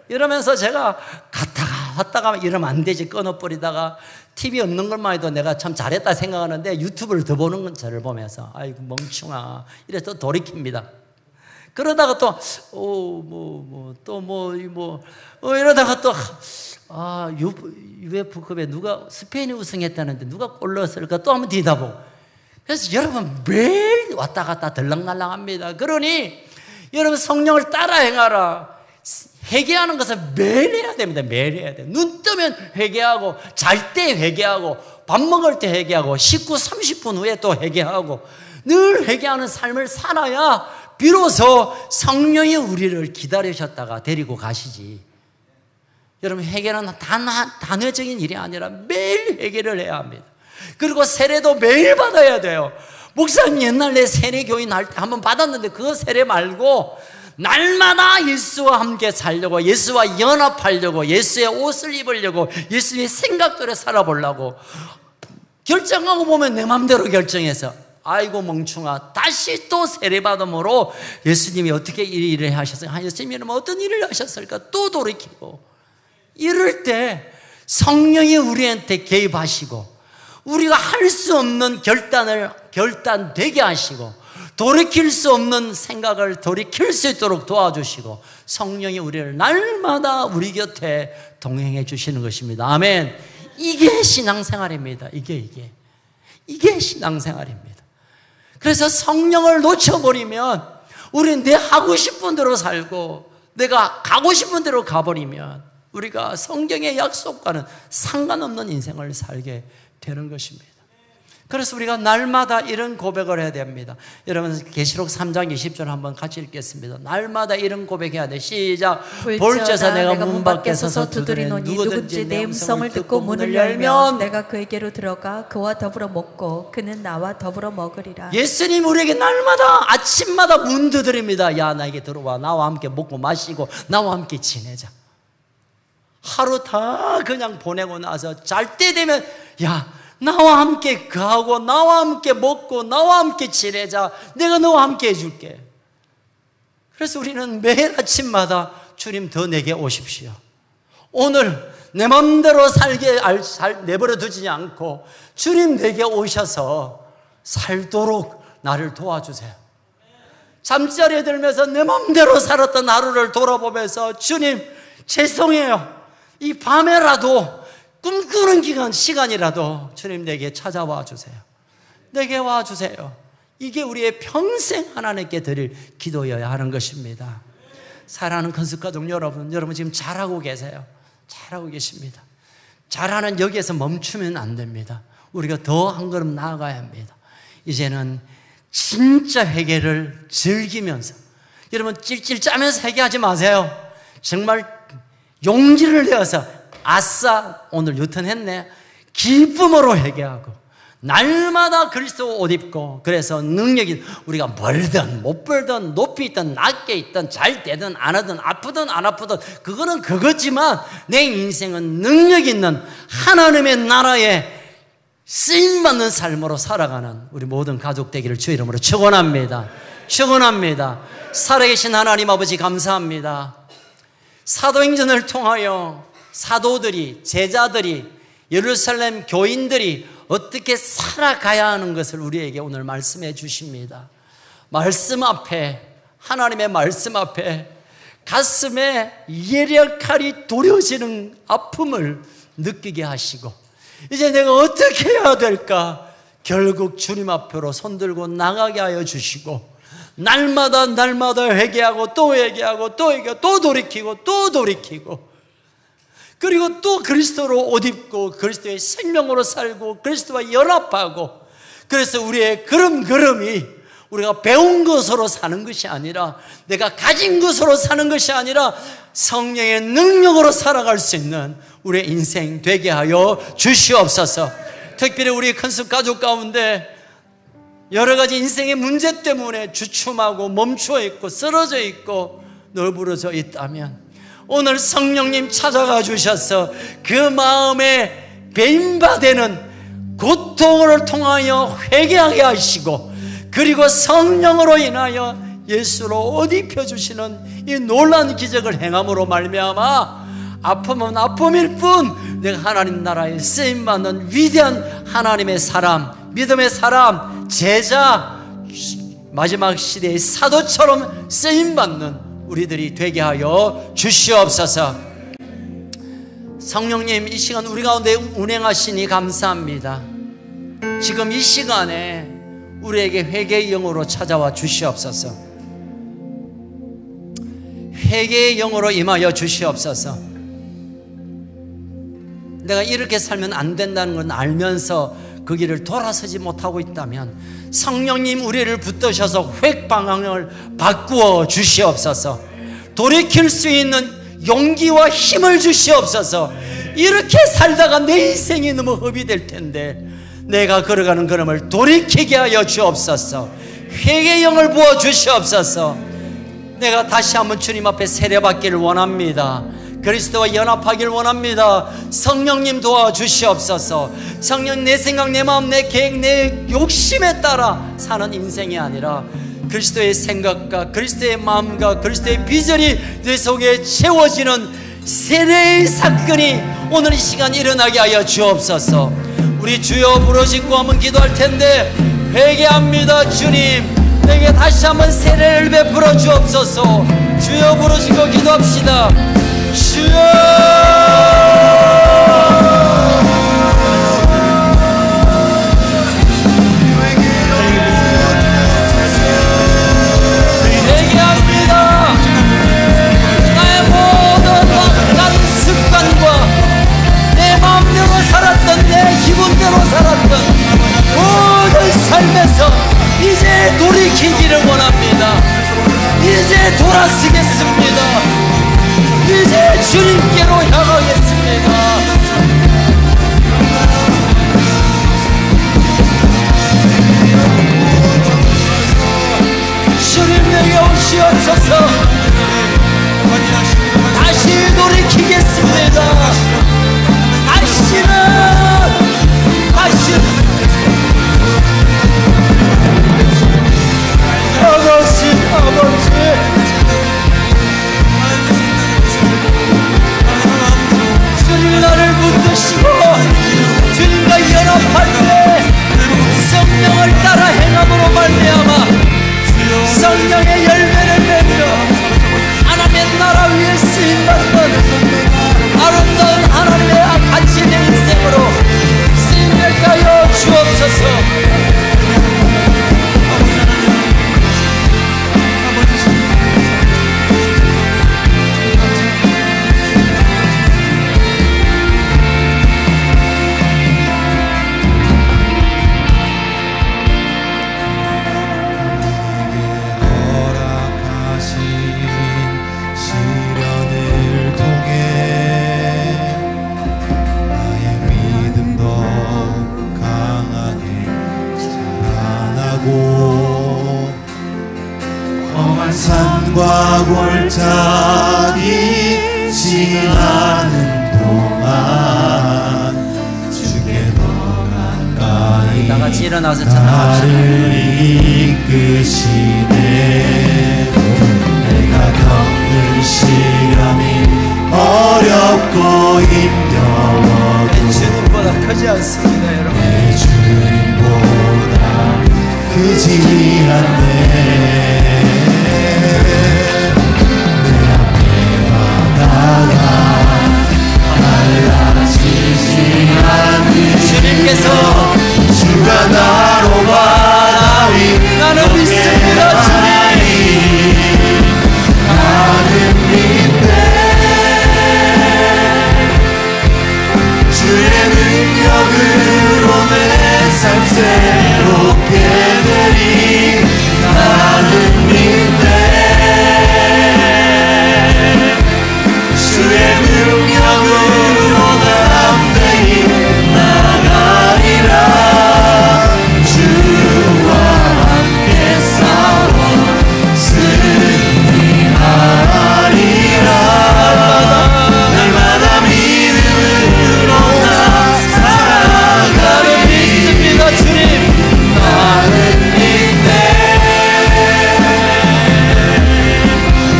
이러면서 제가 갔다가 왔다가 이러면 안 되지. 끊어버리다가 TV 없는 것만 해도 내가 참 잘했다 생각하는데 유튜브를 더 보는 건 저를 보면서 아이고 멍충아 이래서 또 돌이킵니다. 그러다가 또 이러다가 또 UF컵에 누가 스페인이 우승했다는데 누가 골 넣었을까 또 한번 뒤다보고. 그래서 여러분 매일 왔다 갔다 들락날락합니다. 그러니 여러분 성령을 따라 행하라. 회개하는 것은 매일 해야 됩니다. 매일 해야 돼요. 눈 뜨면 회개하고, 잘 때 회개하고, 밥 먹을 때 회개하고, 식후 30분 후에 또 회개하고, 늘 회개하는 삶을 살아야 비로소 성령이 우리를 기다리셨다가 데리고 가시지. 여러분 회개는 단회적인 일이 아니라 매일 회개를 해야 합니다. 그리고 세례도 매일 받아야 돼요. 목사님 옛날 내 세례 교인 할 때 한번 받았는데 그 세례 말고 날마다 예수와 함께 살려고, 예수와 연합하려고, 예수의 옷을 입으려고, 예수의 생각대로 살아보려고 결정하고 보면 내 맘대로 결정해서 아이고 멍충아 다시 또 세례받음으로 예수님이 어떻게 이 일을 하셨을까, 예수님은 어떤 일을 하셨을까 또 돌이키고, 이럴 때 성령이 우리한테 개입하시고 우리가 할 수 없는 결단을 결단되게 하시고 돌이킬 수 없는 생각을 돌이킬 수 있도록 도와주시고 성령이 우리를 날마다 우리 곁에 동행해 주시는 것입니다. 아멘. 이게 신앙생활입니다. 이게 신앙생활입니다. 그래서 성령을 놓쳐버리면 우리는 내 하고 싶은 대로 살고 내가 가고 싶은 대로 가버리면 우리가 성경의 약속과는 상관없는 인생을 살게 되는 것입니다. 그래서 우리가 날마다 이런 고백을 해야 됩니다. 여러분 계시록 3장 20절 한번 같이 읽겠습니다. 날마다 이런 고백해야 돼. 시작. 볼지어다 내가 문 밖에 서서 두드리노니 누구든지 내 음성을 듣고 문을 열면 내가 그에게로 들어가 그와 더불어 먹고 그는 나와 더불어 먹으리라. 예수님 우리에게 날마다 아침마다 문 두드립니다. 야 나에게 들어와. 나와 함께 먹고 마시고 나와 함께 지내자. 하루 다 그냥 보내고 나서 잘 때 되면 야 나와 함께 가고 나와 함께 먹고 나와 함께 지내자. 내가 너와 함께 해줄게. 그래서 우리는 매일 아침마다 주님 더 내게 오십시오. 오늘 내 마음대로 살게 내버려 두지 않고 주님 내게 오셔서 살도록 나를 도와주세요. 잠자리에 들면서 내 마음대로 살았던 하루를 돌아보면서 주님 죄송해요. 이 밤에라도 꿈꾸는 시간이라도 주님 내게 찾아와 주세요. 내게 와주세요. 이게 우리의 평생 하나님께 드릴 기도여야 하는 것입니다. 사랑하는 건축가족 여러분 지금 잘하고 계세요. 잘하고 계십니다. 잘하는 여기에서 멈추면 안 됩니다. 우리가 더 한 걸음 나아가야 합니다. 이제는 진짜 회개를 즐기면서, 여러분 찔찔 짜면서 회개하지 마세요. 정말 용기를 내어서 아싸 오늘 유턴했네 기쁨으로 회개하고 날마다 그리스도 옷 입고, 그래서 능력이, 우리가 멀든 못 벌든 높이 있든 낮게 있든 잘 되든 안 하든 아프든 안 아프든 그거는 그거지만 내 인생은 능력 있는 하나님의 나라에 쓰임받는 삶으로 살아가는 우리 모든 가족 되기를 주 이름으로 축원합니다. 축원합니다. 살아계신 하나님 아버지 감사합니다. 사도행전을 통하여 사도들이, 제자들이, 예루살렘 교인들이 어떻게 살아가야 하는 것을 우리에게 오늘 말씀해 주십니다. 말씀 앞에, 하나님의 말씀 앞에 가슴에 예리칼이 도려지는 아픔을 느끼게 하시고, 이제 내가 어떻게 해야 될까? 결국 주님 앞으로 손들고 나가게 하여 주시고, 날마다 회개하고 또 회개하고 또 회개하고 또 돌이키고 또 돌이키고, 그리고 또 그리스도로 옷 입고 그리스도의 생명으로 살고 그리스도와 연합하고, 그래서 우리의 걸음걸음이 우리가 배운 것으로 사는 것이 아니라, 내가 가진 것으로 사는 것이 아니라 성령의 능력으로 살아갈 수 있는 우리의 인생 되게 하여 주시옵소서. 특별히 우리 큰숲 가족 가운데 여러 가지 인생의 문제 때문에 주춤하고 멈춰 있고 쓰러져 있고 널브러져 있다면, 오늘 성령님 찾아가 주셔서 그 마음에 배임바되는 고통을 통하여 회개하게 하시고, 그리고 성령으로 인하여 예수로 옷 입혀주시는 이 놀라운 기적을 행함으로 말미암아 아픔은 아픔일 뿐 내가 하나님 나라에 쓰임받는 위대한 하나님의 사람, 믿음의 사람, 제자, 마지막 시대의 사도처럼 쓰임받는 우리들이 되게 하여 주시옵소서. 성령님, 이 시간 우리 가운데 운행하시니 감사합니다. 지금 이 시간에 우리에게 회개의 영으로 찾아와 주시옵소서. 회개의 영으로 임하여 주시옵소서. 내가 이렇게 살면 안 된다는 건 알면서 그 길을 돌아서지 못하고 있다면 성령님 우리를 붙드셔서 획방향을 바꾸어 주시옵소서. 돌이킬 수 있는 용기와 힘을 주시옵소서. 이렇게 살다가 내 인생이 너무 허비될 텐데 내가 걸어가는 걸음을 돌이키게 하여 주옵소서. 회개의 영을 부어 주시옵소서. 내가 다시 한번 주님 앞에 세례받기를 원합니다. 그리스도와 연합하길 원합니다. 성령님 도와주시옵소서. 성령, 내 생각, 내 마음, 내 계획, 내 욕심에 따라 사는 인생이 아니라 그리스도의 생각과 그리스도의 마음과 그리스도의 비전이 내 속에 채워지는 세례의 사건이 오늘 이 시간 일어나게 하여 주옵소서. 우리 주여 부르짖고 한번 기도할 텐데, 회개합니다. 주님, 내게 다시 한번 세례를 베풀어 주옵소서. 주여 부르짖고 기도합시다. 주여, 회개합니다. 나의 모든 악한 습관과 내 마음대로 살았던, 내 기분대로 살았던 모든 삶에서 이제 돌이키기를 원합니다. 이제 돌아서겠습니다. 이제 주님께로 향하겠습니다. 주님 내게 오시옵소서. 다시 돌이키겠습니다. 다시는 아버지 주님 나를 붙드시고 주님과 연합할 때 성령을 따라 행함으로 말미암아 성령의 열매를 맺으며 하나님의 나라 위에 쓰임받는 아름다운 골짜기 지나는 동안 주께 더 가까이 다 같이 일어나서 찬양합시다. 나를 이끄시네. 내가 겪는 시련이 어렵고 힘겨워도 내 주님보다 크지 않습니다, 여러분. 내 주님보다 크지 않네. 내 앞에 바다가 갈라지지 않으니 주님께서 주가 나로 바다 위 나는 믿습니다, 주님. 나는 믿네. 주의 능력으로 내 삶 새롭게 되리. 나는 믿네. 주의 능력으로 담대히 나가리라. 주와 함께 싸워 승리하리라. 날마다 믿음으로 나 살아가리. 믿습니다, 주님. 나는 믿네.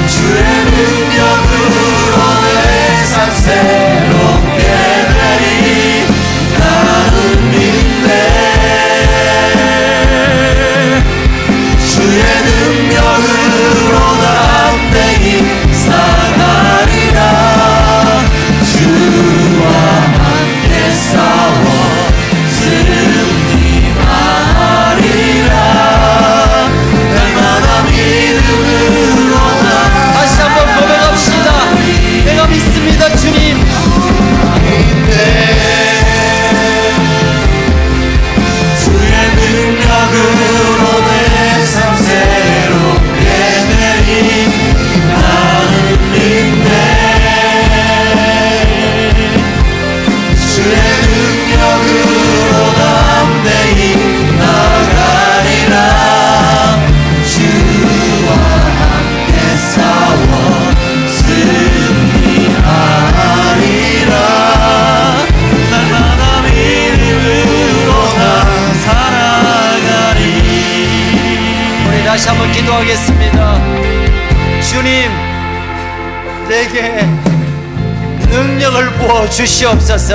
주의 능력으로 내 삶 새롭게 되리. 나는 믿네. 주의 능력으로 담대히 살아가리라. 주와 함께 싸워 승리하리라. 날마다 믿음으로 다시 한번 고백합시다. 내가 믿습니다, 주님. 믿네. 주의 능력으로 내 삶 새롭게 되리. 나는 믿네. 주의 능력으로 담대히 나가리라. 주와 함께 싸워 승리하리라. 날마다 믿음으로 나 살아가리. 우리 다시 한번 기도하겠습니다. 주님, 내게 능력을 부어 주시옵소서.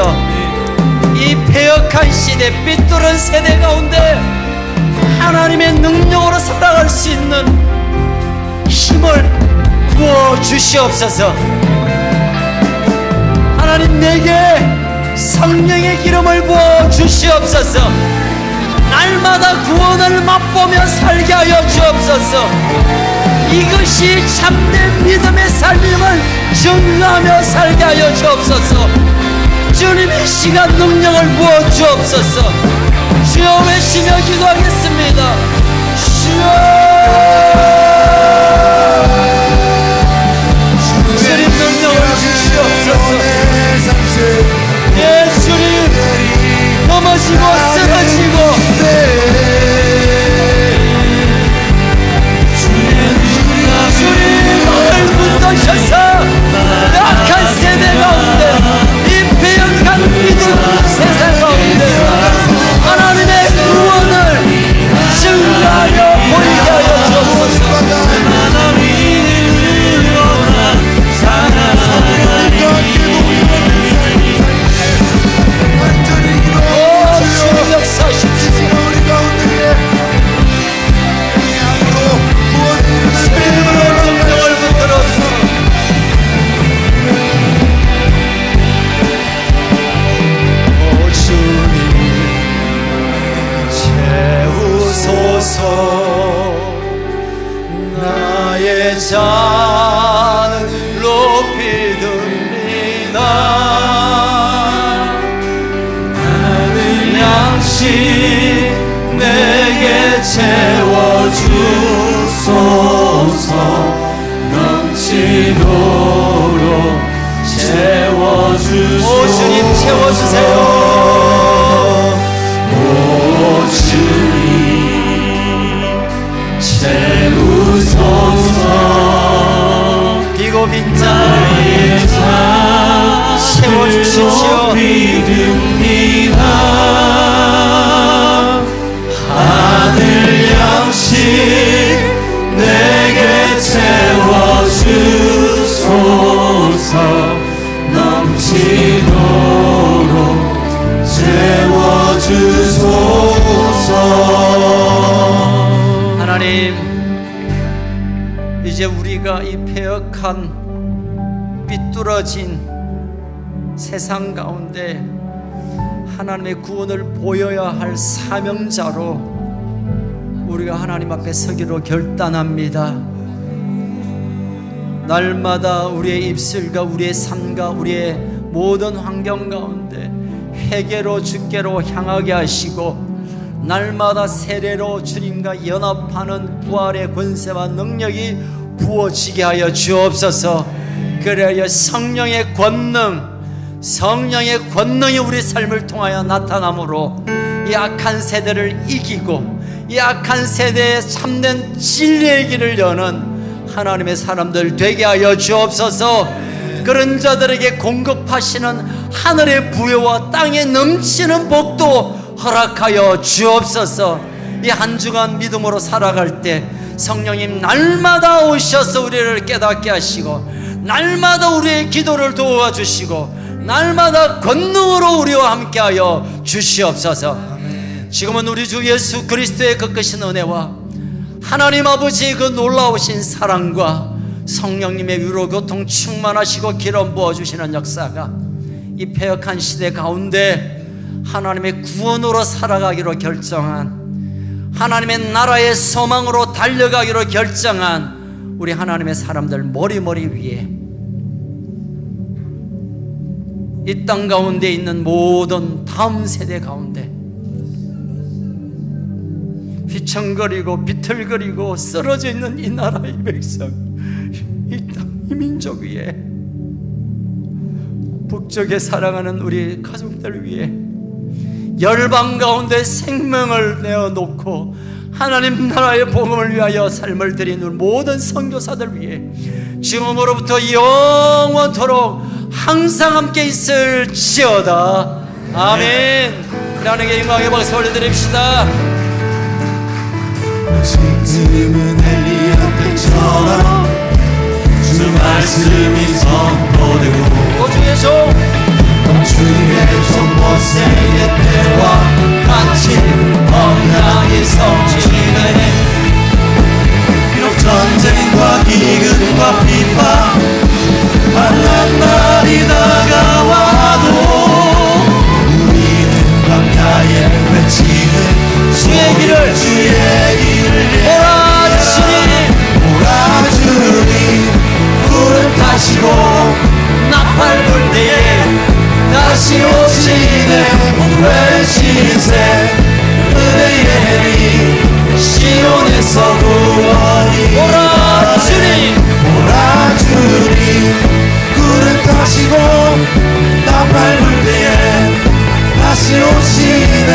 이 패역한 시대, 삐뚤은 세대 가운데 하나님의 능력으로 살아갈 수 있는 힘을 부어 주시옵소서. 하나님, 내게 성령의 기름을 부어 주시옵소서. 날마다 구원을 맛보며 살게 하여 주옵소서. 이것이 참된 믿음의 삶임을 증거하며 살게 하여 주옵소서. 주님, 이 시간 능력을 부어 주옵소서. 주여, 외치며 기도하겠습니다. 주여, 주님 능력을 주시옵소서. 예, 주님, 넘어지고 쓰러지고 주님 오늘 붙드셔서 약한 세대 가운데, 이 패역한 믿음 세상 가운데 하나님의 구원을 증거하여 보이게 하여 주옵소서. 주님 역사하십시오. 주님으로 능력을 붙들어 주소서. 오 주님 채우소서. 나의 잔을 높이 듭니다. 나는 양식 내게 채워주소서. 넘치도록 채워주소서. 오 주님, 채워주세요. 오 주님 채우소서. 믿는 자 세워주십시오. 믿습니다. 하늘 양식 내게 채워주소서. 넘치도록 채워주소서. 하나님, 이제 우리가 이 패역한 삐뚤어진 세상 가운데 하나님의 구원을 보여야 할 사명자로 우리가 하나님 앞에 서기로 결단합니다. 날마다 우리의 입술과 우리의 삶과 우리의 모든 환경 가운데 회개로 주께로 향하게 하시고, 날마다 세례로 주님과 연합하는 부활의 권세와 능력이 부어지게 하여 주옵소서. 그래야 성령의 권능이 우리 삶을 통하여 나타나므로 이 악한 세대를 이기고 이 악한 세대에 참된 진리의 길을 여는 하나님의 사람들 되게 하여 주옵소서. 그런 자들에게 공급하시는 하늘의 부여와 땅에 넘치는 복도 허락하여 주옵소서. 이 한 주간 믿음으로 살아갈 때 성령님 날마다 오셔서 우리를 깨닫게 하시고, 날마다 우리의 기도를 도와주시고, 날마다 권능으로 우리와 함께하여 주시옵소서. 지금은 우리 주 예수 그리스도의 그 크신 은혜와 하나님 아버지의 그 놀라우신 사랑과 성령님의 위로 교통 충만하시고 기름 부어주시는 역사가 이 패역한 시대 가운데 하나님의 구원으로 살아가기로 결정한, 하나님의 나라의 소망으로 달려가기로 결정한 우리 하나님의 사람들 머리 위에, 이 땅 가운데 있는 모든 다음 세대 가운데 휘청거리고 비틀거리고 쓰러져 있는 이 나라의 백성, 이 땅, 이 민족 위에, 북쪽에 사랑하는 우리 가족들 위에, 열방 가운데 생명을 내어놓고 하나님 나라의 복음을 위하여 삶을 드리는 모든 선교사들 위해 지금으로부터 영원토록 항상 함께 있을지어다. 아멘. 하나님께 영광의 박수 올려드립시다. 지금은 엘리야 때처럼 주 말씀이 선포되고, 주의 종 주의 종 모세의 때와 같이 언약이 성취되네. 비록 전쟁과 기근과 비방 만난 날이 다가와도 우리는 광야에 외치는 주의 길을 오라 주님, 오라 주님. 구름 타시고 나팔 불 때에 다시 오시네. 외신세 은혜의 리 시온에서 구원이. 오라 주님, 오라 주님. 구름 타시고 나팔 불 때에 다시 오시네.